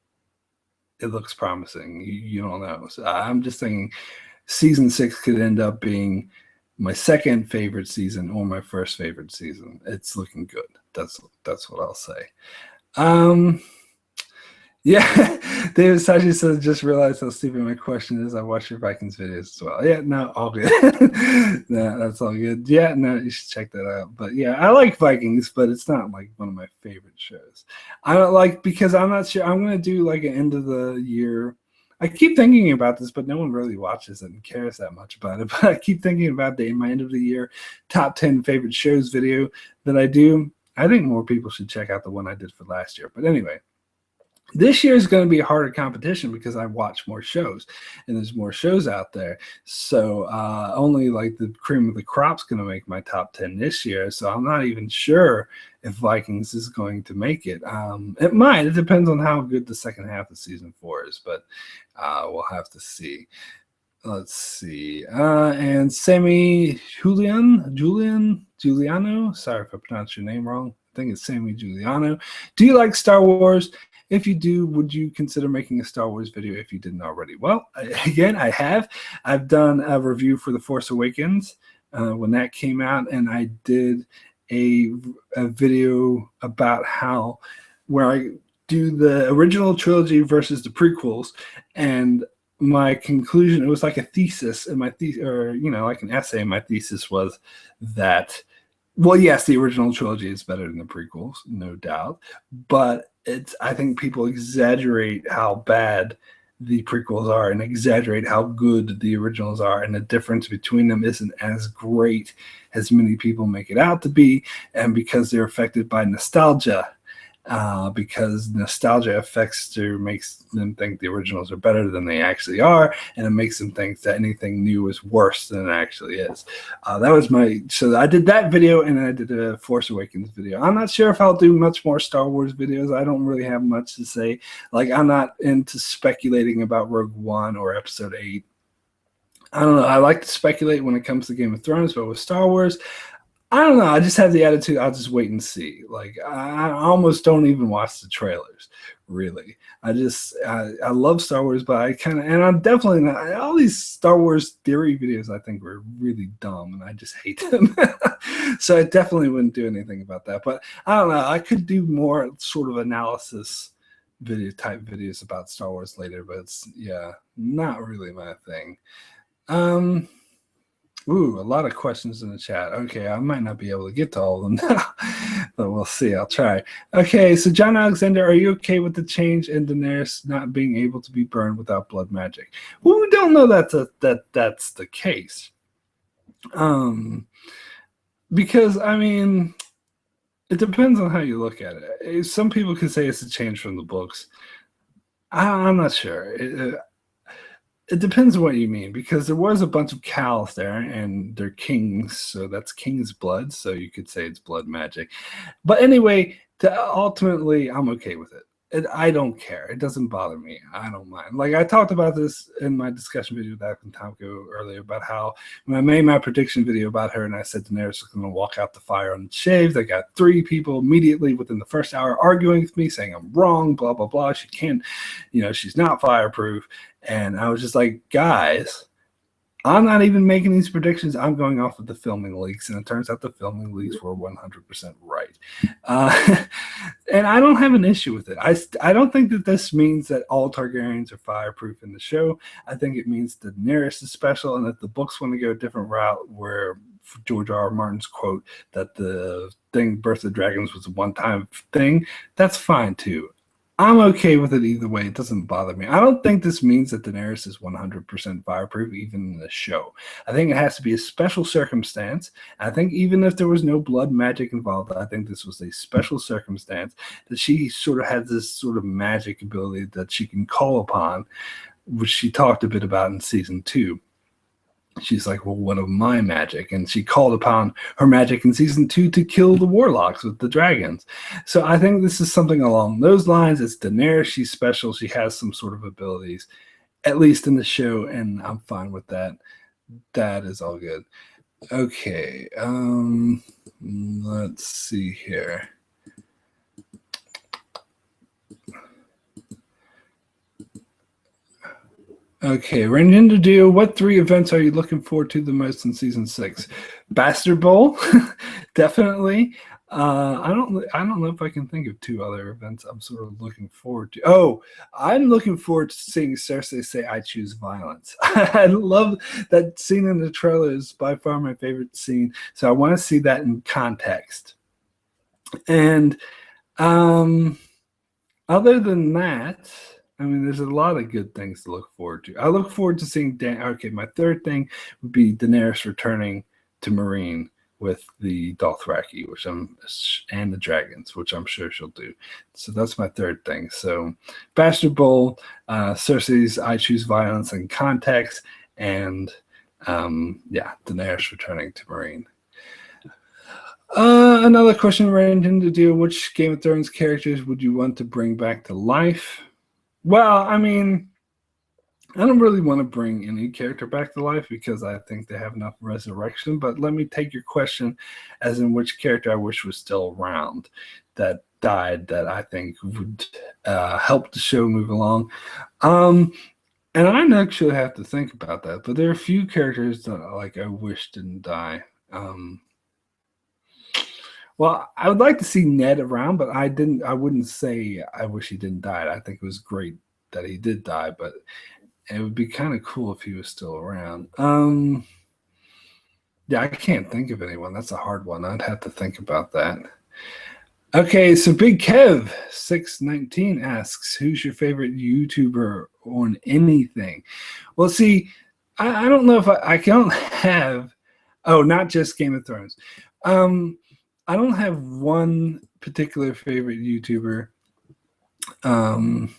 it looks promising. You don't know. So I'm just thinking season 6 could end up being my second favorite season or my first favorite season. It's looking good. That's what I'll say. Yeah, David Sachi says, just realized how stupid my question is. I watch your Vikings videos as well. Yeah, no, all good. No, that's all good. Yeah, no, you should check that out. But yeah, I like Vikings, but it's not like one of my favorite shows. I don't like, because I'm not sure. I'm going to do like an end of the year. I keep thinking about this, but no one really watches it and cares that much about it. But I keep thinking about my end of the year top 10 favorite shows video that I do. I think more people should check out the one I did for last year. But anyway. This year is going to be a harder competition because I watch more shows and there's more shows out there. So only like the cream of the crop's going to make my top 10 this year. So I'm not even sure if Vikings is going to make it. It might. It depends on how good the second half of season 4 is, but we'll have to see. Let's see. And Sammy Giuliano. Sorry if I pronounced your name wrong. I think it's Sammy Giuliano. Do you like Star Wars? If you do, would you consider making a Star Wars video if you didn't already? Well, again, I have. I've done a review for The Force Awakens when that came out, and I did a video about where I do the original trilogy versus the prequels, and my conclusion, it was like a thesis in my thesis, or like an essay in my thesis, was that, well, yes, the original trilogy is better than the prequels, no doubt, but I think people exaggerate how bad the prequels are and exaggerate how good the originals are, and the difference between them isn't as great as many people make it out to be, and because they're affected by nostalgia, because nostalgia affects or makes them think the originals are better than they actually are, and it makes them think that anything new is worse than it actually is. That was so I did that video, and then I did a Force Awakens video. I'm not sure if I'll do much more Star Wars videos. I don't really have much to say. Like, I'm not into speculating about Rogue One or Episode 8. I don't know. I like to speculate when it comes to Game of Thrones, but with Star Wars, I don't know. I just have the attitude, I'll just wait and see. Like, I almost don't even watch the trailers, really. I love Star Wars, but and I'm definitely not. All these Star Wars theory videos, I think, were really dumb, and I just hate them. So I definitely wouldn't do anything about that. But I don't know. I could do more sort of analysis type videos about Star Wars later, but it's, not really my thing. Ooh, a lot of questions in the chat. Okay, I might not be able to get to all of them now, but we'll see. I'll try. Okay, so John Alexander, are you okay with the change in Daenerys not being able to be burned without blood magic? Well, we don't know that's the case. Because, I mean, it depends on how you look at it. Some people can say it's a change from the books. I'm not sure. It depends on what you mean, because there was a bunch of cows there, and they're kings, so that's king's blood, so you could say it's blood magic. But anyway, ultimately, I'm okay with it. I don't care. It doesn't bother me. I don't mind. Like, I talked about this in my discussion video with Adam Tomko earlier, about how when I made my prediction video about her and I said Daenerys was going to walk out the fire unshaved, I got 3 people immediately within the first hour arguing with me, saying I'm wrong, blah, blah, blah. She can't, she's not fireproof. And I was just like, guys, I'm not even making these predictions. I'm going off of the filming leaks, and it turns out the filming leaks were 100% right. And I don't have an issue with it. I don't think that this means that all Targaryens are fireproof in the show. I think it means that Daenerys is special, and that the books want to go a different route, where George R. R. Martin's quote that the thing, Birth of Dragons, was a one-time thing. That's fine, too. I'm okay with it either way. It doesn't bother me. I don't think this means that Daenerys is 100% fireproof, even in the show. I think it has to be a special circumstance. I think even if there was no blood magic involved, I think this was a special circumstance, that she sort of had this sort of magic ability that she can call upon, which she talked a bit about in season 2. She's like, well, what of my magic? And she called upon her magic in season 2 to kill the warlocks with the dragons. So I think this is something along those lines. It's Daenerys. She's special. She has some sort of abilities, at least in the show, and I'm fine with that. That is all good. Okay. Let's see here. Okay, Ranjinder Dio, what 3 events are you looking forward to the most in season 6? Bastard Bowl, definitely. I don't know if I can think of 2 other events I'm sort of looking forward to. Oh, I'm looking forward to seeing Cersei say, "I choose violence." I love that scene in the trailer. Is by far my favorite scene. So I want to see that in context. And other than that, I mean, there's a lot of good things to look forward to. I look forward to seeing okay, my third thing would be Daenerys returning to Meereen with the Dothraki, and the dragons, which I'm sure she'll do. So that's my third thing. So Bastard Bowl, Cersei's "I choose violence" in context, and Daenerys returning to Meereen. Another question ranging to do: which Game of Thrones characters would you want to bring back to life? Well, I mean, I don't really want to bring any character back to life, because I think they have enough resurrection. But let me take your question as in which character I wish was still around that died, that I think would help the show move along. And I actually have to think about that. But there are a few characters that I wish didn't die. Well, I would like to see Ned around, but I wouldn't say I wish he didn't die. I think it was great that he did die, but it would be kind of cool if he was still around. Yeah, I can't think of anyone. That's a hard one. I'd have to think about that. Okay, so Big Kev 619 asks, "Who's your favorite YouTuber on anything?" Well, see, I don't know if I don't have. Oh, not just Game of Thrones. Um, I don't have one particular favorite YouTuber. Um,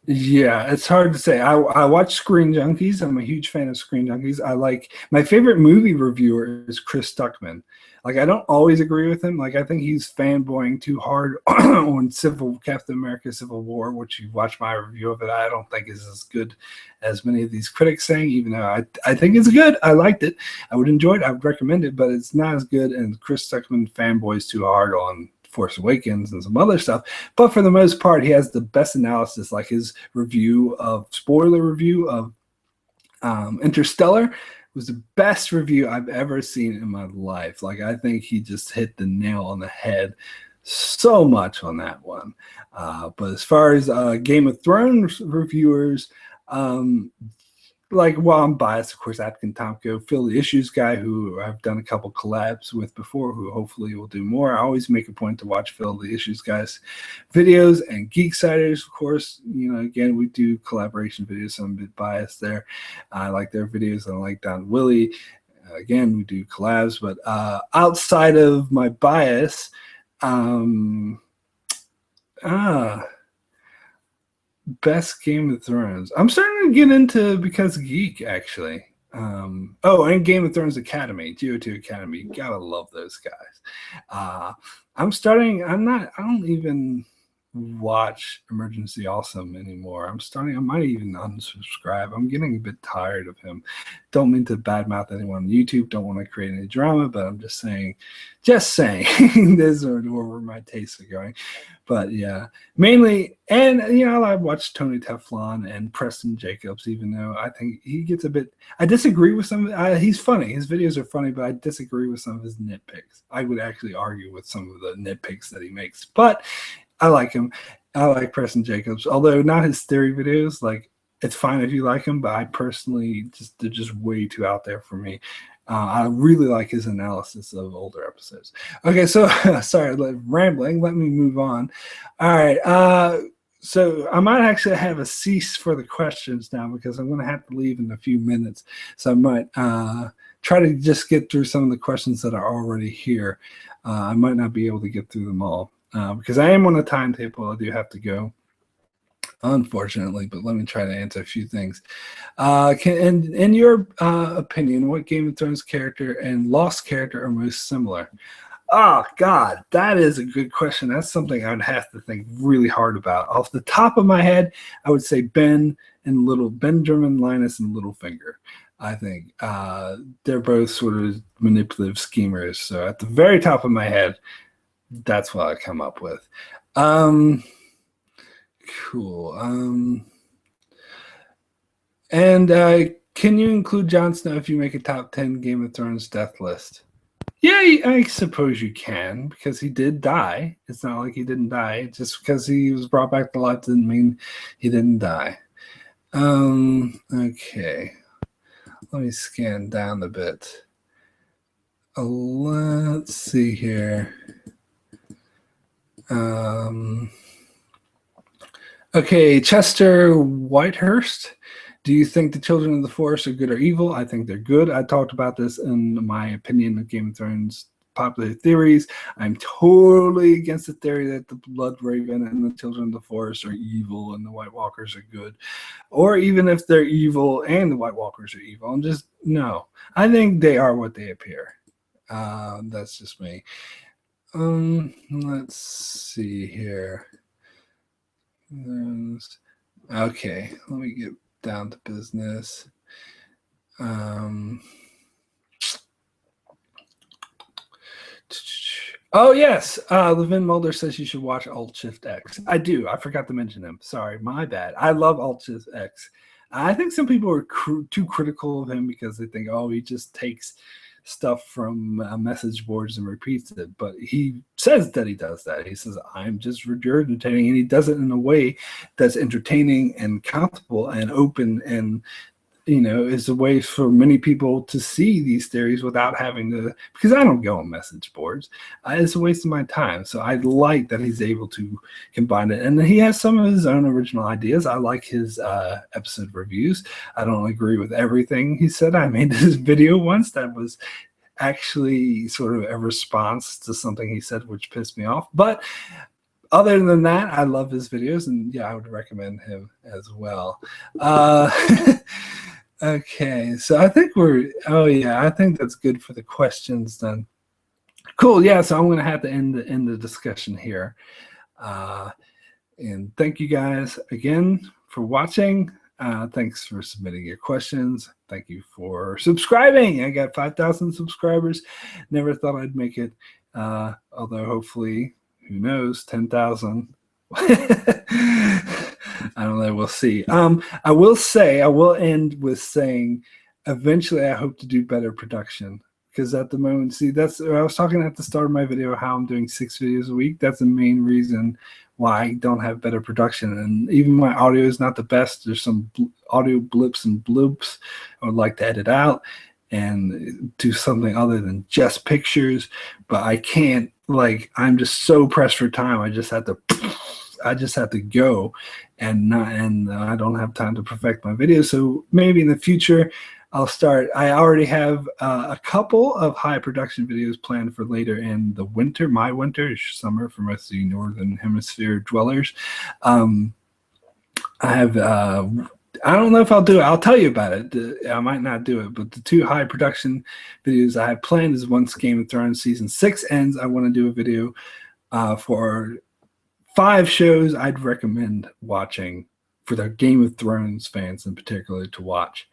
yeah, it's hard to say. I watch Screen Junkies. I'm a huge fan of Screen Junkies. I like my favorite movie reviewer is Chris Stuckman. Like I don't always agree with him. Like I think he's fanboying too hard on Captain America Civil War, which you watch my review of it. I don't think is as good as many of these critics saying, even though I think it's good. I liked it. I would enjoy it. I would recommend it, but it's not as good. And Chris Stuckman fanboys too hard on Force Awakens and some other stuff. But for the most part, he has the best analysis, like his spoiler review of Interstellar was the best review I've ever seen in my life. Like, I think he just hit the nail on the head so much on that one. But as far as Game of Thrones reviewers, well, I'm biased, of course, Atkin Tomko, Phil the Issues guy, who I've done a couple collabs with before, who hopefully will do more. I always make a point to watch Phil the Issues guy's videos, and Geeksiders, of course. Again, we do collaboration videos, so I'm a bit biased there. I like their videos, and I like Don Willie. Again, we do collabs, but outside of my bias, best Game of Thrones. I'm starting to get into Because Geek, actually. And Game of Thrones Academy, GO2 Academy. Gotta love those guys. I don't even watch Emergency Awesome anymore. I might even unsubscribe. I'm getting a bit tired of him. Don't mean to badmouth anyone on YouTube. Don't want to create any drama, but I'm just saying, this is where my tastes are going. But yeah, mainly, and I watch Tony Teflon and Preston Jacobs, even though I think he gets a bit. I disagree with some. He's funny. His videos are funny, but I disagree with some of his nitpicks. I would actually argue with some of the nitpicks that he makes, but I like him. I like Preston Jacobs, although not his theory videos. Like, it's fine if you like him, but I personally they're just way too out there for me. I really like his analysis of older episodes. Okay, so sorry, rambling. Let me move on. All right. So I might actually have a cease for the questions now because I'm going to have to leave in a few minutes. So I might try to just get through some of the questions that are already here. I might not be able to get through them all because I am on a timetable. I do have to go, unfortunately, but let me try to answer a few things. In your opinion, what Game of Thrones character and Lost character are most similar? Oh, God, that is a good question. That's something I would have to think really hard about. Off the top of my head, I would say Benjamin Linus and Littlefinger. I think they're both sort of manipulative schemers. So at the very top of my head, that's what I come up with. Cool. Can you include Jon Snow if you make a top 10 Game of Thrones death list? Yeah, I suppose you can, because he did die. It's not like he didn't die. Just because he was brought back to life didn't mean he didn't die. Okay. Let me scan down a bit. Let's see here. Okay, Chester Whitehurst. Do you think the Children of the Forest are good or evil? I think they're good. I talked about this in my opinion of Game of Thrones popular theories. I'm totally against the theory that the Blood Raven and the Children of the Forest are evil and the White Walkers are good. Or even if they're evil and the White Walkers are evil. No. I think they are what they appear. That's just me. Let's see here. Okay, let me get down to business. Oh, yes. Levin Mulder says you should watch Alt Shift X. I do. I forgot to mention him. Sorry, my bad. I love Alt Shift X. I think some people are too critical of him because they think, he just takes stuff from message boards and repeats it. But he says that he does that. He says, I'm just regurgitating, and he does it in a way that's entertaining and comfortable and open, and is a way for many people to see these theories without having to, because I don't go on message boards. It's a waste of my time. So I like that he's able to combine it. And he has some of his own original ideas. I like his episode reviews. I don't agree with everything he said. I made this video once that was actually sort of a response to something he said, which pissed me off. But other than that, I love his videos, and yeah, I would recommend him as well. Okay, so I think I think that's good for the questions then. Cool, yeah, so I'm going to have to end the discussion here. And thank you guys again for watching. Thanks for submitting your questions. Thank you for subscribing. I got 5,000 subscribers. Never thought I'd make it, although hopefully, who knows, 10,000. I don't know. We'll see. I will end with saying, eventually, I hope to do better production, because at the moment, that's I was talking at the start of my video how I'm doing 6 videos a week. That's the main reason why I don't have better production, and even my audio is not the best. There's some audio blips and bloops I would like to edit out and do something other than just pictures, but I can't. I'm just so pressed for time. I just have to go, and I don't have time to perfect my videos. So maybe in the future I'll start. I already have a couple of high production videos planned for later in the winter, my winter, summer for most of you Northern Hemisphere dwellers. I have, I don't know if I'll do it. I'll tell you about it. I might not do it, but the 2 high production videos I have planned is once Game of Thrones season 6 ends, I want to do a video for 5 shows I'd recommend watching for the Game of Thrones fans in particular to watch.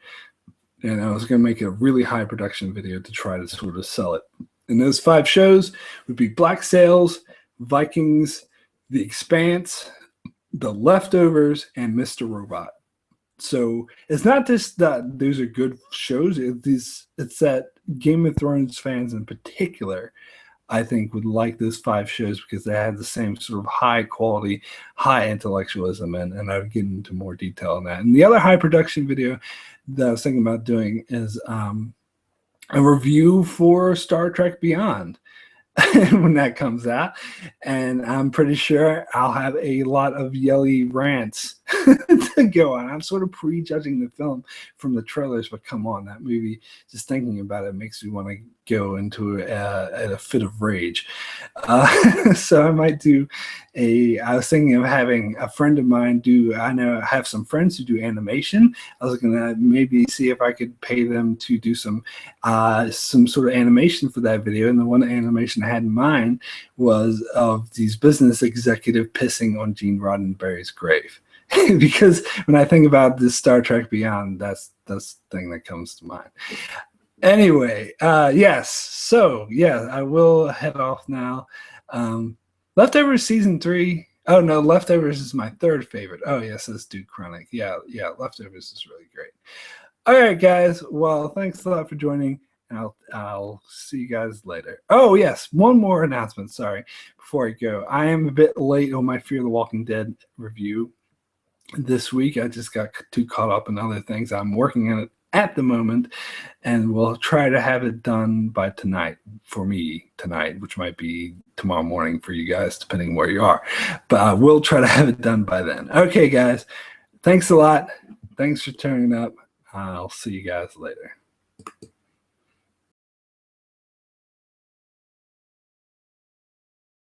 And I was going to make a really high production video to try to sort of sell it. And those 5 shows would be Black Sails, Vikings, The Expanse, The Leftovers, and Mr. Robot. So it's not just that those are good shows. It's that Game of Thrones fans in particular, I think, would like those 5 shows because they have the same sort of high quality, high intellectualism, and I'll get into more detail on that. And the other high production video that I was thinking about doing is a review for Star Trek Beyond when that comes out. And I'm pretty sure I'll have a lot of yelly rants to go on. I'm sort of prejudging the film from the trailers, but come on, that movie, just thinking about it makes me want to go into a fit of rage. So I might do I was thinking of having a friend of mine I have some friends who do animation. I was going to maybe see if I could pay them to do some sort of animation for that video. And the one animation I had in mind was of these business executive pissing on Gene Roddenberry's grave. Because when I think about this Star Trek Beyond, that's the thing that comes to mind. Anyway, yes. So, yeah, I will head off now. Leftovers season 3. Oh, no, Leftovers is my 3rd favorite. Oh, yes, it's Dude Chronic. Yeah, Leftovers is really great. All right, guys. Well, thanks a lot for joining. And I'll see you guys later. Oh, yes, one more announcement. Sorry, before I go. I am a bit late on my Fear the Walking Dead review this week. I just got too caught up in other things. I'm working on it at the moment, and we'll try to have it done by tonight for me tonight, which might be tomorrow morning for you guys, depending where you are. But we'll try to have it done by then. Okay, guys. Thanks a lot. Thanks for turning up. I'll see you guys later.